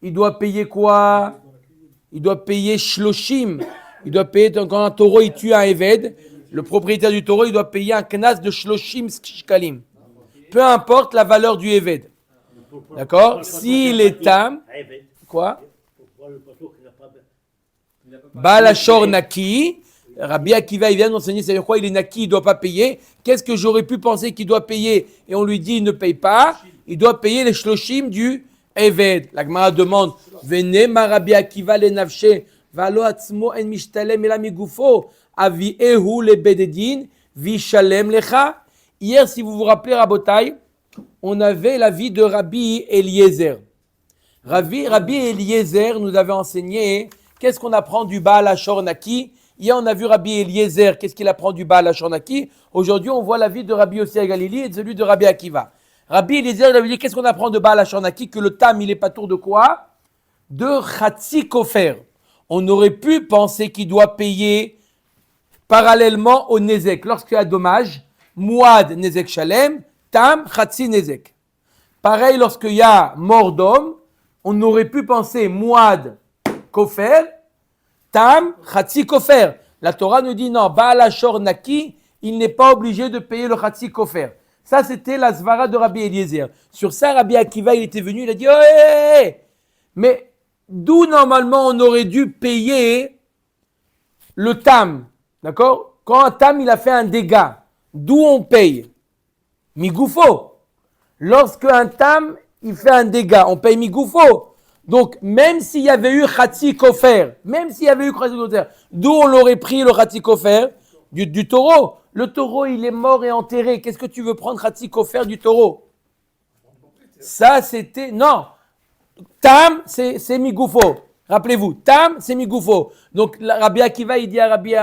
S1: il doit payer quoi? Il doit payer shloshim. Il doit payer, quand un taureau il tue un eved, le propriétaire du taureau, il doit payer un knas de shloshim shkalim. Peu importe la valeur du eved. D'accord? S'il est tam, quoi? Baal Hashor Naki, Rabbi Akiva, il vient d'enseigner, c'est quoi? Il est naki, il ne doit pas payer. Qu'est-ce que j'aurais pu penser qu'il doit payer? Et on lui dit, il ne paye pas. Il doit payer les shloshim du Eved. La Gemara demande, venez ma Rabbi Akiva le nafshe, valo atzmo en mishtalem ela migufo, avi ehu le bededin, vi shalem lecha. Hier, si vous vous rappelez, Rabotai, on avait la vie de Rabbi Eliezer. Rabbi Eliezer nous avait enseigné qu'est-ce qu'on apprend du Baal Hashor Naki. Hier, on a vu Rabbi Eliezer, qu'est-ce qu'il apprend du Baal Hashor Naki. Aujourd'hui, on voit la vie de Rabbi Yossi Galili et de celui de Rabbi Akiva. Rabbi Eliezer, il avait dit qu'est-ce qu'on apprend de Baal Hashor Naki, que le tam, il est pas tour de quoi? De Chatzi Kofer. On aurait pu penser qu'il doit payer parallèlement au Nezek. Lorsqu'il y a dommage, Mouad Nezek Shalem, Tam Chatzi Nezek. Pareil, lorsqu'il y a mort d'homme, on aurait pu penser Mouad Kofer, Tam Chatzi Kofer. La Torah nous dit non, Baal Hashor Naki, il n'est pas obligé de payer le Chatzi Kofer. Ça, c'était la svara de Rabbi Eliezer. Sur ça, Rabbi Akiva, il était venu, il a dit oh, mais d'où normalement on aurait dû payer le Tam, d'accord? Quand un Tam, il a fait un dégât, d'où on paye? Migoufo. Lorsque un Tam, il fait un dégât, on paye Migoufo. Donc, même s'il y avait eu Chatzi Kofer, d'où on l'aurait pris le Chatzi Kofer? Du taureau. Le taureau, il est mort et enterré. Qu'est-ce que tu veux prendre Chatzi Kofer du taureau? Ça, c'était... Non. Tam, c'est Migoufo. Rappelez-vous, Tam, c'est Migoufo. Donc, Rabbi Akiva, il dit à Rabbi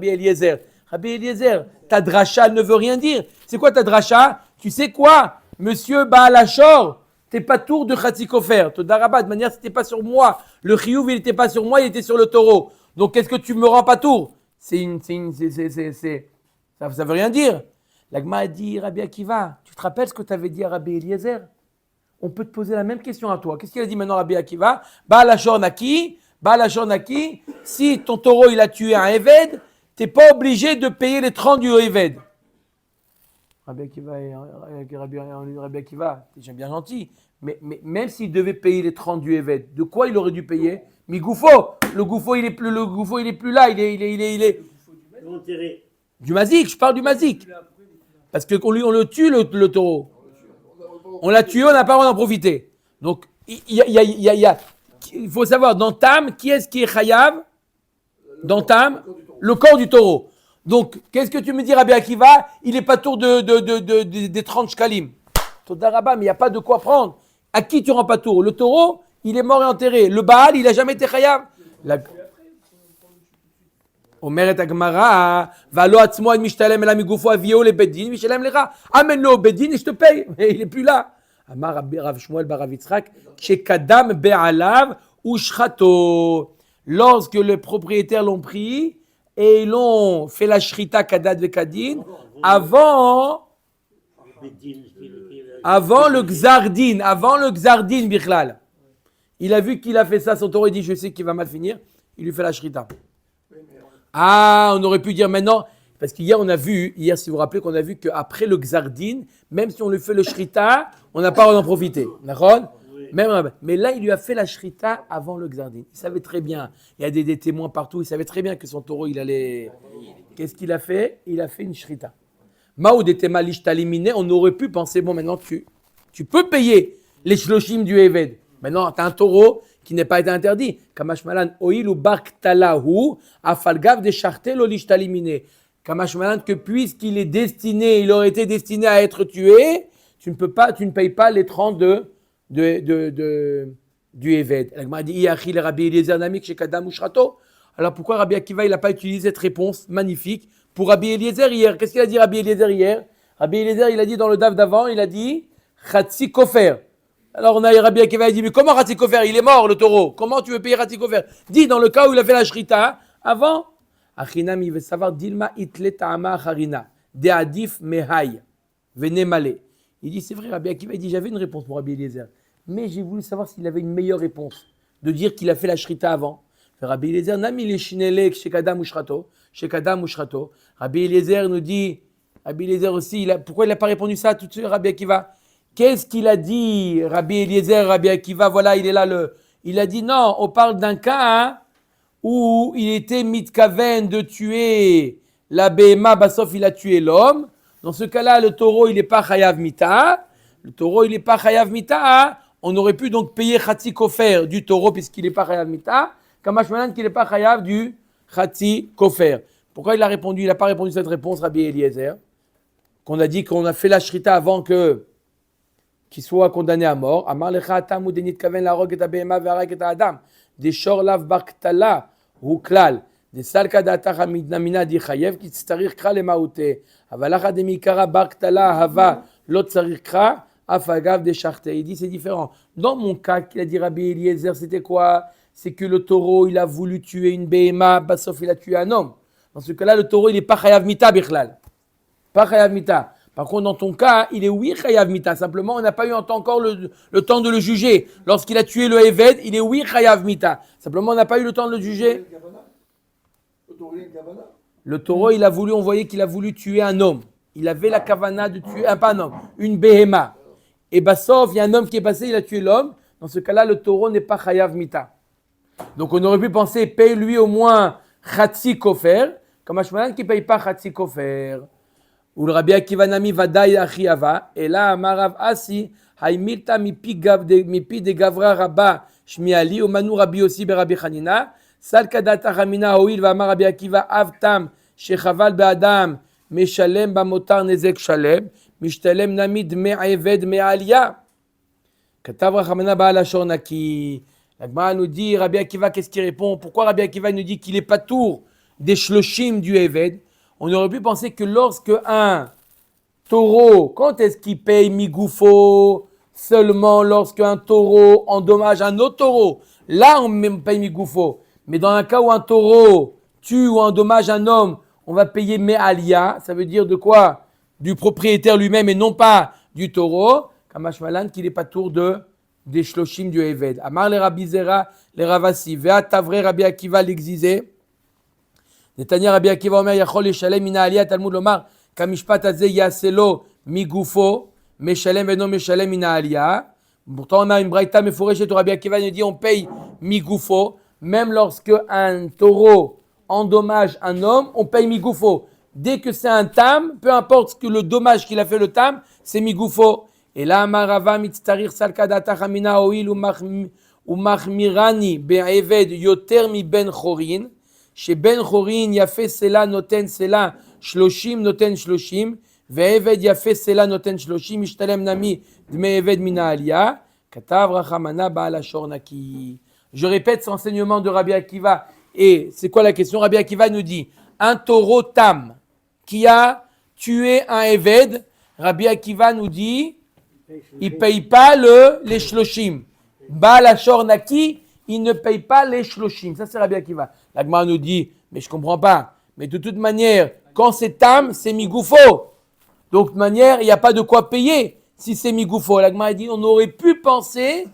S1: Eliezer, Rabbi Eliezer, ta dracha ne veut rien dire. C'est quoi ta dracha? Tu sais quoi? Monsieur Baal Hashor, t'es pas tour de Chatzi Kofer. Todarabah, de manière, c'était pas sur moi. Le chiyuv, il n'était pas sur moi, il était sur le taureau. Donc, qu'est-ce que tu me rends pas tour? Ça veut rien dire. L'Agma a dit, Rabbi Akiva, tu te rappelles ce que tu avais dit à Rabbi Eliezer? On peut te poser la même question à toi. Qu'est-ce qu'il a dit maintenant Rabbi Akiva? Baal Hashor Naki, si ton taureau il a tué un Eved, tu n'es pas obligé de payer les 30 du Eved. Rabbi Akiva, c'est bien gentil, mais même s'il devait payer les 30 du Eved, de quoi il aurait dû payer? Migoufo. Le goufo il est plus là, il est
S5: enterré.
S1: Du mazik, je parle du mazik. Parce qu'on le tue le taureau. On l'a tué, on n'a pas le droit d'en profiter. Donc, il faut savoir, dans Tam, qui est-ce qui est chayav? Dans Tam, le corps du taureau. Donc, qu'est-ce que tu me dis, Rabbi Akiva? Il n'est pas tour des 30 shkalim. Todarabah, mais il n'y a pas de quoi prendre. À qui tu rends pas tour? Le taureau, il est mort et enterré. Le Baal, il n'a jamais été chayav. Omeret Agmara, valo atzmo en mishtalem ela migufo avio le bedin, mishalem lecha. Amène-le au bedin et je te paye. Mais il n'est plus là. Amar Rabbi Rav Shmuel bar Rav Yitzchak, shekadam be'alav ushchato. Lorsque les propriétaires l'ont pris et ils l'ont fait la shrita kadad vekadin, avant le gzardin bichlal. Il a vu qu'il a fait ça, son taureau, il dit je sais qu'il va mal finir, il lui fait la shrita. Ah, on aurait pu dire maintenant, parce qu'hier si vous vous rappelez qu'on a vu qu'après le Xardin, même si on lui fait le Shrita, on n'a pas à en profiter. D'accord? Mais là, il lui a fait la Shrita avant le Xardin. Il savait très bien, il y a des témoins partout, il savait très bien que son taureau, il allait... Qu'est-ce qu'il a fait? Il a fait une Shrita. Maoud était malish taliminé, on aurait pu penser, bon maintenant tu peux payer les shloshim du Eved. Maintenant, tu as un taureau qui n'est pas été interdit. Kamash malan oil ou barktalahu afalgav de chartel olish talimine. Kamash malan que puisqu'il est destiné, il aurait été destiné à être tué, tu ne payes pas les 30 du Eved. Elle m'a dit Iachil Rabbi Eliezer namik chez Kadam Ushrato. Alors pourquoi Rabbi Akiva il n'a pas utilisé cette réponse magnifique pour Rabbi Eliezer hier? Qu'est-ce qu'il a dit Rabbi Eliezer hier? Rabbi Eliezer il a dit dans le daf d'avant, il a dit Chatzi Kofer. Alors on a Rabbi Akiva, il dit, mais comment Chatzi Kofer? Il est mort le taureau. Comment tu veux payer Chatzi Kofer? Dis dans le cas où il a fait la shrita, avant, Achinam, il veut savoir, Dilma itle ta'ama harina, de adif mehay, vene malé. Il dit, c'est vrai, Rabbi Akiva, il dit, j'avais une réponse pour Rabbi Eliezer, mais j'ai voulu savoir s'il avait une meilleure réponse, de dire qu'il a fait la shrita avant. Rabbi Eliezer, nami le shinelek shekadam ushrato. Rabbi Eliezer nous dit, Rabbi Eliezer aussi, pourquoi il n'a pas répondu ça tout de suite, Rabbi Akiva? Qu'est-ce qu'il a dit, Rabbi Eliezer, Rabbi Akiva? Voilà, il est là. Il a dit non, on parle d'un cas où il était mitkaven de tuer la Behema, Bassof, il a tué l'homme. Dans ce cas-là, le taureau, il n'est pas chayav mita. Le taureau, il n'est pas chayav mita. On aurait pu donc payer Khatsi Kofer du taureau puisqu'il n'est pas chayav mita. Kamash Malan qu'il n'est pas chayav du Khatsi Kofer. Pourquoi il a répondu? Il n'a pas répondu à cette réponse, Rabbi Eliezer. Qu'on a dit qu'on a fait la shrita avant qu'il soit condamné à mort. Amar lecha atam u denit kaven la rog et abema ve'arag et adam. Des shor lav baktala hu klal. Des salka datach namina di chayev ki tzarir kra le maute. Avalacha de mikara baktala hava lo tzarir kra afagav de sharte. Il dit c'est différent. Dans mon cas qu'il a dit Rabbi Eliezer, c'était quoi? C'est que le taureau il a voulu tuer une behema, Bassof il a tué un homme. Dans ce cas-là, le taureau il n'est pas chayav mita bichlal. Pas chayav mita. Par contre, dans ton cas, il est oui chayav mita. Simplement, on n'a pas eu encore le temps de le juger. Lorsqu'il a tué le Eved, il est oui chayav mita. Simplement, on n'a pas eu le temps de le juger. Le taureau, il a voulu, on voyait qu'il a voulu tuer un homme. Il avait la kavana de tuer, pas un homme, une behema. Et Bassof, il y a un homme qui est passé, il a tué l'homme. Dans ce cas-là, le taureau n'est pas chayav mita. Donc, on aurait pu penser, paye-lui au moins Khatsi Kofer, comme Hashmalan qui ne paye pas Khatsi Kofer. Ou le Rabbi Akiva Nami Vadaï Achiava, et là, Amarav Asi, Haimilta mipi de Gavra Rabba Shmiali, ou Manu Rabbi aussi Rabbi Hanina, Salkadata Ramina Hoil, va Rabbi Akiva Avtam, Shechaval Be'adam, Meshalem Bamotar Nezek Shalem, Mishtalem Namid Me'eved Me'alia. Katav Rachamana Baal Ashornaki. La Gemara nous dit, Rabbi Akiva, qu'est-ce qu'il répond? Pourquoi Rabbi Akiva nous dit qu'il est pas tour des shloshim du Eved? On aurait pu penser que lorsque un taureau, quand est-ce qu'il paye migoufo? Seulement lorsque un taureau endommage un autre taureau. Là, on paye migoufo. Mais dans un cas où un taureau tue ou endommage un homme, on va payer me'alia. Ça veut dire de quoi? Du propriétaire lui-même et non pas du taureau. Kamash Malan, qu'il n'est pas tour des shloshim du Eved. Amar le Rabbi Zera, le Ravasi. Vea tavre Rabbi Akiva l'exisé. Netanya Rabbi Akiva Omer Yachol Yeshalem Mina Aliyah Talmud Lomar Kamishpat Azeh Yaselo Migufo Meshalem Veno Meshalem Mina Aliyah. Pourtant on a une braïta mefourechée. Rabbi Akiva nous dit on paye Migufo même lorsque un taureau endommage un homme, on paye Migufo. Dès que c'est un tam, peu importe ce que le dommage qu'il a fait le tam, c'est Migufo. Et là Amarava Mitztarir Salkadata Hamina Oil Umachmirani Be'eved Yoter Mi Ben Chorin. Chez Ben Chorin, Yafé Sela Noten Sela Shloshim Noten Shloshim, Ve'eved Yafé Sela Noten Shloshim, Ishtalem Nami Dme Eved Mina Aliyah, Katav Rachamana Baal Ashornaki. Je répète cet enseignement de Rabbi Akiva. Et c'est quoi la question? Rabbi Akiva nous dit un taureau tam qui a tué un Eved. Rabbi Akiva nous dit il ne paye pas les Shloshim. Baal Ashornaki, il ne paye pas les shloshim. Ça, c'est Rabbi Akiva. La Gemara nous dit, mais je ne comprends pas. Mais de toute manière, quand c'est tam, c'est migoufo. Donc, de toute manière, il n'y a pas de quoi payer si c'est migoufo. La Gemara dit, on aurait pu penser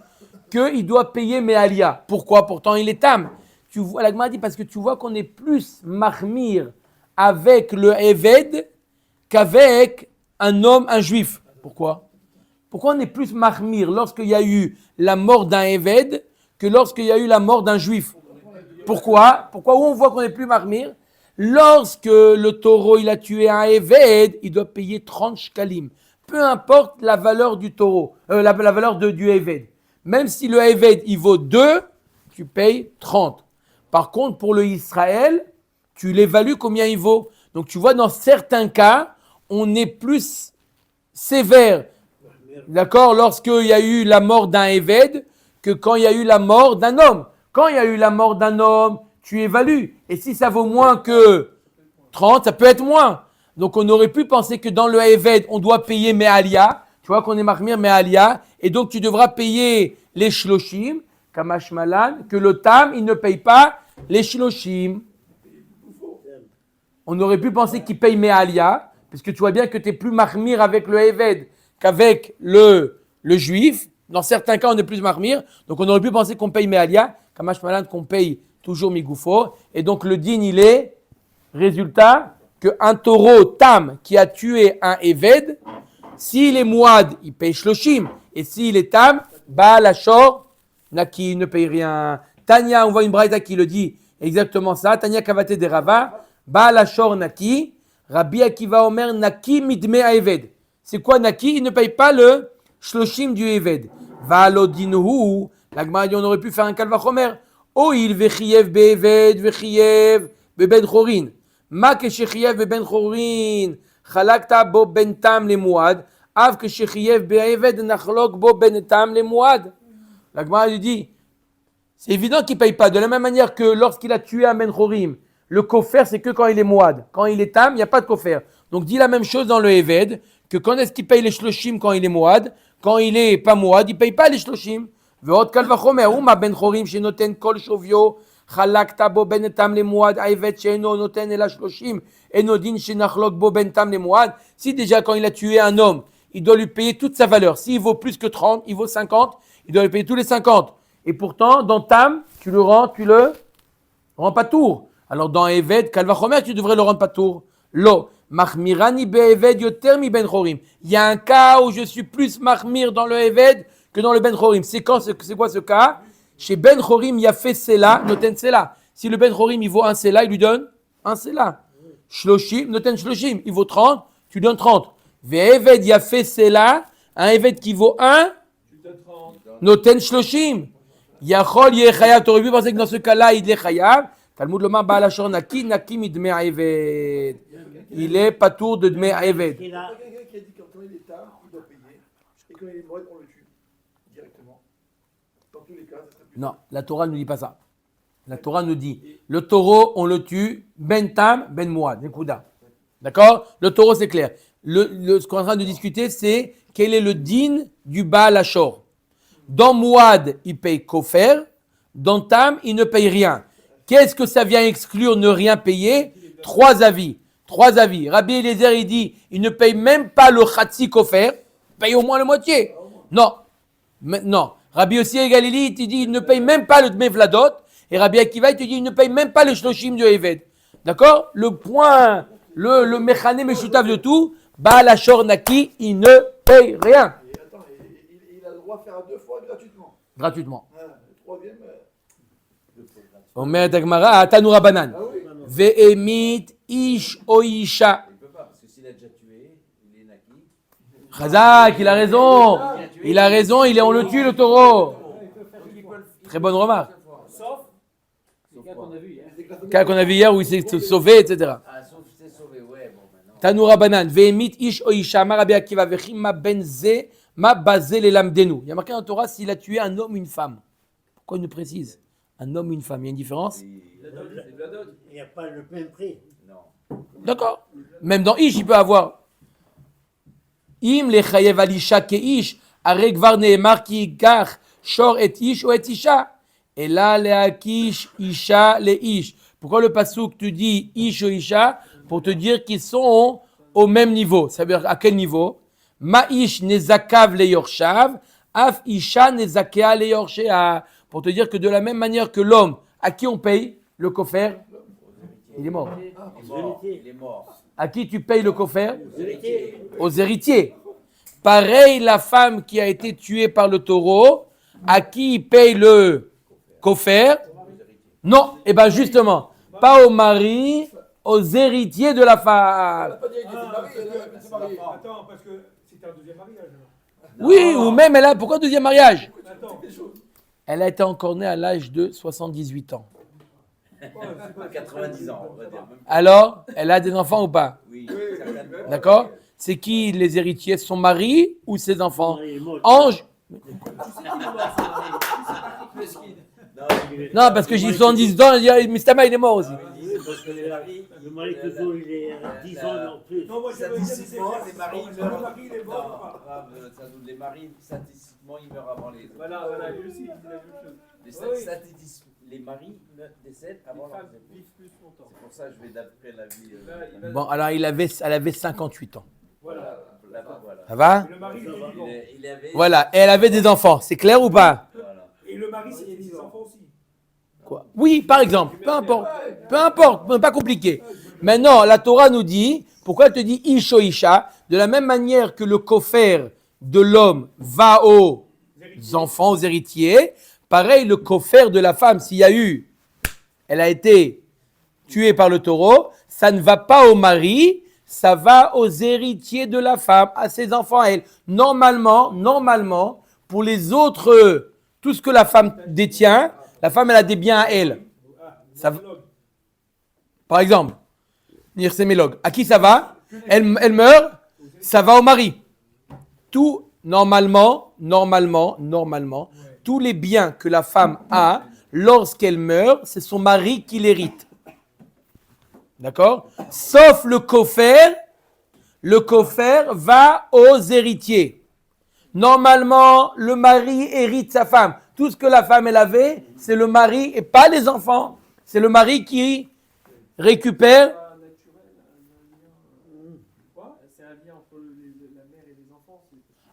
S1: qu'il doit payer me'alia. Pourquoi? Pourtant, il est tam. La Gemara dit, parce que tu vois qu'on est plus mahmir avec le Eved qu'avec un homme, un juif. Pourquoi? Pourquoi on est plus mahmir lorsqu'il y a eu la mort d'un Eved que lorsqu'il y a eu la mort d'un juif? Pourquoi? Pourquoi? Où on voit qu'on n'est plus marmir? Lorsque le taureau il a tué un Eved, il doit payer 30 shkalim. Peu importe la valeur du taureau, la valeur du Eved. Même si le Eved il vaut 2, tu payes 30. Par contre, pour le Israël, tu l'évalues combien il vaut. Donc tu vois, dans certains cas, on est plus sévère, d'accord, lorsqu'il y a eu la mort d'un Eved, que quand il y a eu la mort d'un homme. Quand il y a eu la mort d'un homme, tu évalues. Et si ça vaut moins que 30, ça peut être moins. Donc on aurait pu penser que dans le Eved, on doit payer Me'alia. Tu vois qu'on est marmir Me'alia. Et donc tu devras payer les Shloshim, Kamash Malan, que le Tam, il ne paye pas les Shloshim. On aurait pu penser qu'il paye Me'alia, parce que tu vois bien que tu es plus marmir avec le Eved qu'avec le juif. Dans certains cas, on est plus marmir. Donc, on aurait pu penser qu'on paye Me'alia, Kamash Malan, qu'on paye toujours Migoufo. Et donc, le din, il est, résultat, qu'un taureau tam qui a tué un Eved, s'il est Mouad, il paye Shloshim. Et s'il est tam, Baal Ashor, Naki, ne paye rien. Tanya, on voit une braïta qui le dit. Exactement ça. Tanya Kavate de Rava. Baal Ashor Naki. Rabbi Akiva Omer Naki midme Eved. C'est quoi Naki? Il ne paye pas le shloshim du Eved. Valodinuhu. La Gemara dit on aurait pu faire un kalvachomer. Oil vechiev be'Eved vechiev be'ben chorin. Ma keshechiev be'ben chorin. Chalakta bo ben tam le muad. Av keshechiev be'Eved nachlok bo ben tam le muad. La Gemara lui dit c'est évident qu'il ne paye pas. De la même manière que lorsqu'il a tué un ben chorim, le kofer, c'est que quand il est muad. Quand il est tam, il n'y a pas de kofer. Donc, dit la même chose dans le Eved, que quand est-ce qu'il paye les shloshim quand il est muad? Quand il est pas muad, il ne paye pas les shloshim. Ve'ot kal vachomer, uma ben chorim shenoten kol shovio, chalakta bo ben tam le muad, Eved sheno noten el shloshim, enodin shenachlok bo ben tam le muad. Si déjà quand il a tué un homme, il doit lui payer toute sa valeur. S'il vaut plus que 30, il vaut 50, il doit lui payer tous les 50. Et pourtant, dans tam, tu le rends pas tour. Alors dans Eved, Kalvachomer, tu devrais le rendre pas tour. Lo, Machmirani be'Eved yoter mi ben chorim. Il y a un cas où je suis plus Machmir dans le Eved que dans le ben chorim. C'est quoi ce cas? Chez ben chorim, il y a fait Sela, noten Sela. Si le ben chorim, il vaut un Sela, il lui donne un Sela. Shloshim, noten Shloshim, il vaut 30, tu donnes 30. Ve'Eved, il y a fait Sela, un Eved qui vaut 1,
S3: Tu donnes 30.
S1: noten Shloshim. Yachol yeh chayav. Tu aurais pu penser que dans ce cas-là, il est chayav. Talmud lomar Baal Ashor Naki, Naki midme Eved. Il est patour de dme Eved.
S6: Il y a quelqu'un qui a dit que quand il est tard, il doit payer. Et quand il est mort, on le tue directement. Dans tous les cas, ça serait plus.
S1: Non, la Torah ne dit pas ça. La Torah nous dit, le taureau, on le tue, ben tam, ben muad, nekuda. D'accord? Le taureau, c'est clair. Ce qu'on est en train de discuter, c'est quel est le din du Baal Ashor. Dans muad, il paye kofer. Dans tam, il ne paye rien. Qu'est-ce que ça vient exclure ne rien payer? Trois avis. Rabbi Eliezer, il dit, il ne paye même pas le chatzi kofer, il paye au moins la moitié. Non. Rabbi Yossi Galili, il dit, il ne paye même pas le dme vladot. Et Rabbi Akiva, il te dit, il ne paye même pas le shloshim du Eved. D'accord? Le point, le mechané meshutav de tout, Baal Ashor Naki, il ne paye rien.
S6: Et attends, il a le droit de faire 2 fois
S1: Gratuitement.
S6: Le troisième.
S1: Omer Dagmara, Tanoura Banan. Ve'emit ish o isha.
S4: Il ne peut pas, parce que s'il a déjà tué, il est naki.
S1: Chazak, il a raison, on le tue le taureau. Très bonne remarque.
S3: Sauf le cas qu'on a vu hier.
S1: Cas qu'on a vu hier où il s'est sauvé, etc.
S4: Ah, sauf que c'est sauvé, ouais, bon, maintenant.
S1: Tanoura Banan, Ve'emit ish o isha, ma Rabbi Akiva, Vechim ma benze, ma basé les lamdenu. Il y a marqué dans la Torah s'il a tué un homme ou une femme. Pourquoi il nous précise? Un homme ou une femme, il y a une différence?
S5: Il n'y a pas le même prix.
S4: Non.
S1: D'accord. Même dans Ish, il peut avoir. Im le chayev alisha ke ish, aregvar neemar ki kach, shor et ish ou et isha. Et là, le akish, isha, le ish. Pourquoi le pasouk tu dis ish ou isha? Pour te dire qu'ils sont au même niveau. Ça veut dire à quel niveau? Ma ish nezakav le yorshav, af isha nezakea le yorshea. Pour te dire que de la même manière que l'homme à qui on paye le kofer, il est mort.
S4: Il est mort.
S1: À qui tu payes le kofer? Aux héritiers. Pareil, la femme qui a été tuée par le taureau, à qui il paye le kofer? Non, et bien justement, pas au mari, aux héritiers de la femme.
S7: Attends, parce que c'était un deuxième mariage.
S1: Oui, ou même elle a. Pourquoi deuxième mariage?
S7: Attends.
S1: Elle a été encore née à l'âge de 78 ans.
S4: 90 ans, on va dire.
S1: Alors, elle a des enfants ou pas?
S4: Oui.
S1: D'accord? C'est qui les héritiers? Son mari ou ses enfants?
S5: Il est mort.
S1: Ange? Non, parce que j'ai 70 ans, Mistama, il est mort aussi.
S5: Parce que le mari, toujours, il est 10 ans en plus.
S7: Non, moi je veux dire, c'est
S4: Statistiquement, les maris
S7: le mari, il est mort ou pas?
S4: Les maris, statistiquement, ils meurent avant les.
S3: Voilà, lui aussi, il dit la même chose.
S4: Les maris décèdent
S3: Les
S4: avant leurs
S3: femmes
S4: épouses.
S3: vivent plus longtemps.
S4: C'est pour ça que je vais d'après la vie.
S3: Là, il va-
S1: Bon, alors elle avait 58 ans.
S3: Voilà.
S4: Voilà.
S1: Ça va?
S7: Le mari, il est vivant.
S4: Il avait.
S1: Voilà, et elle avait des enfants. C'est clair ou pas?
S4: Voilà.
S7: Et le mari, c'est des enfants aussi.
S1: Quoi? Oui, par exemple. Peu importe, pas compliqué. Maintenant, la Torah nous dit, pourquoi elle te dit Isho Isha? De la même manière que le kofer de l'homme va aux enfants, aux héritiers, pareil, le kofer de la femme, s'il y a eu elle a été tuée par le taureau, ça ne va pas au mari, ça va aux héritiers de la femme, à ses enfants, à elle. Normalement, pour les autres, tout ce que la femme détient, la femme, elle a des biens à elle. Ça va- Par exemple, Nirsemélog, à qui ça va? Elle meurt, ça va au mari. Tout, normalement, tous les biens que la femme a, lorsqu'elle meurt, c'est son mari qui l'hérite. D'accord? Sauf le coffre va aux héritiers. Normalement, le mari hérite sa femme. Tout ce que la femme elle avait, c'est le mari et pas les enfants. C'est le mari qui récupère.
S3: Pas naturel, un lien. Quoi? C'est un lien entre la mère et les enfants.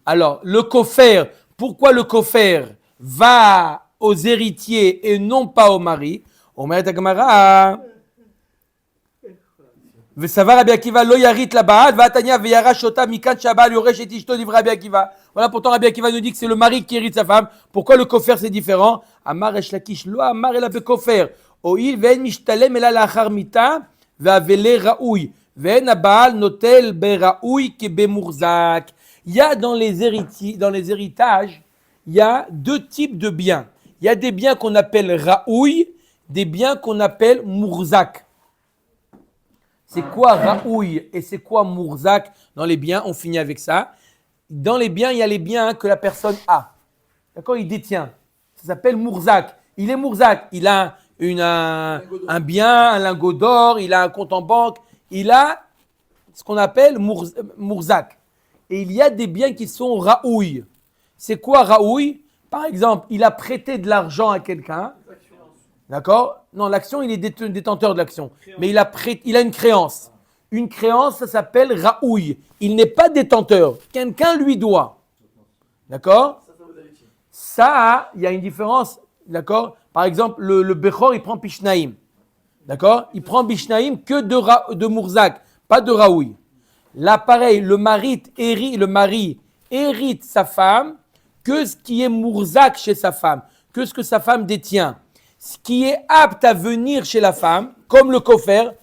S1: Alors, le coffre, pourquoi le coffre va aux héritiers et non pas au mari? Omer Tagamara. Vesavar Rabbi Akiva lo yarit labaad vatania veyarash ota mikan shabal yoresh et ishto livra Rabbi Akiva. Voilà, pourtant Rabbi Akiva nous dit que c'est le mari qui hérite sa femme. Pourquoi le coffre c'est différent? Amar esh lakish lo amar ela bekofer. Oil ve'en mishtalem ela lachar mita ve'avele raoui ve'en abal notel beraoui ke bemurzak. Il y a dans les héritages, il y a deux types de biens. Il y a des biens qu'on appelle raoui, des biens qu'on appelle murzak. C'est quoi raoui et c'est quoi murzak dans les biens? On finit avec ça. Dans les biens, il y a les biens que la personne a. D'accord? Il détient. Ça s'appelle murzak. Il est murzak. Il a un bien, un lingot d'or, il a un compte en banque. Il a ce qu'on appelle murzak. Et il y a des biens qui sont raoui. C'est quoi raoui? Par exemple, il a prêté de l'argent à quelqu'un. D'accord? Non, l'action, il est détenteur de l'action. Mais il a une créance. Une créance, ça s'appelle raoui. Il n'est pas détenteur. Quelqu'un lui doit. D'accord? Ça, il y a une différence. D'accord? Par exemple, le Bechor, il prend Pishnaïm. D'accord? Il prend Pishnaïm que de Murzak, pas de raoui. Là, pareil, le mari hérite sa femme que ce qui est Murzak chez sa femme, que ce que sa femme détient. Ce qui est apte à venir chez la femme, comme le coffre,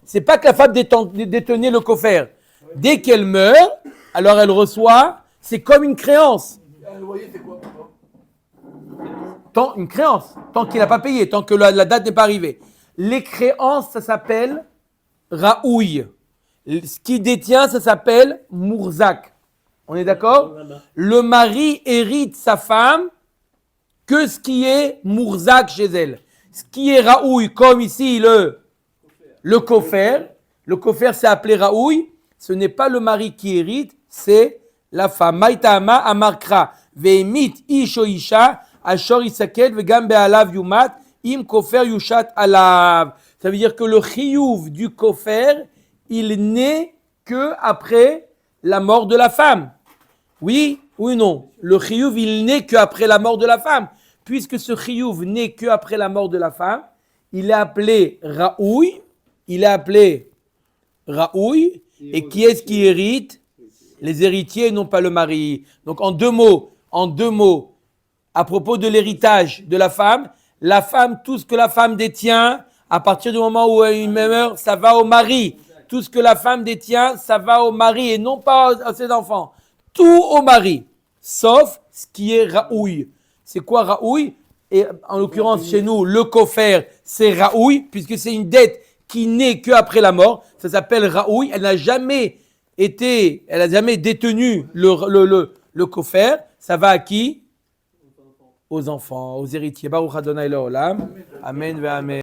S1: c'est pas que la femme détenait le coffre. Dès qu'elle meurt, alors elle reçoit, c'est comme une créance.
S6: Le loyer, c'est quoi?
S1: Une créance, tant qu'il n'a pas payé, tant que la date n'est pas arrivée. Les créances, ça s'appelle raoui. Ce qui détient, ça s'appelle murzak. On est d'accord? Le mari hérite sa femme que ce qui est murzak chez elle. Ce qui est raoui, comme ici le coffre. Le coffre, c'est appelé raoui. Ce n'est pas le mari qui hérite, c'est la femme. Maïtama amarkra ve'emit isho isha ashor isaket ve'gam be'alav yumat im kofer yushat alav. Ça veut dire que le chiyuv du coffre, il n'est que après la mort de la femme. Oui ou non? Le chiyuv, il n'est qu'après la mort de la femme. Puisque ce chiyuv n'est qu'après la mort de la femme, il est appelé raoui. Et qui est-ce qui hérite? Les héritiers, non pas le mari. Donc en deux mots, à propos de l'héritage de la femme, tout ce que la femme détient, à partir du moment où elle meurt, ça va au mari. Tout ce que la femme détient, ça va au mari et non pas à ses enfants. Tout au mari, sauf ce qui est raoui. C'est quoi raoui? Et en l'occurrence, chez nous, le coffre, c'est raoui, puisque c'est une dette qui n'est qu'après la mort. Ça s'appelle raoui. Elle n'a jamais détenu le coffre. Ça va à qui? Aux enfants, aux héritiers. Baruch Adonai Leolam. Amen ve amen.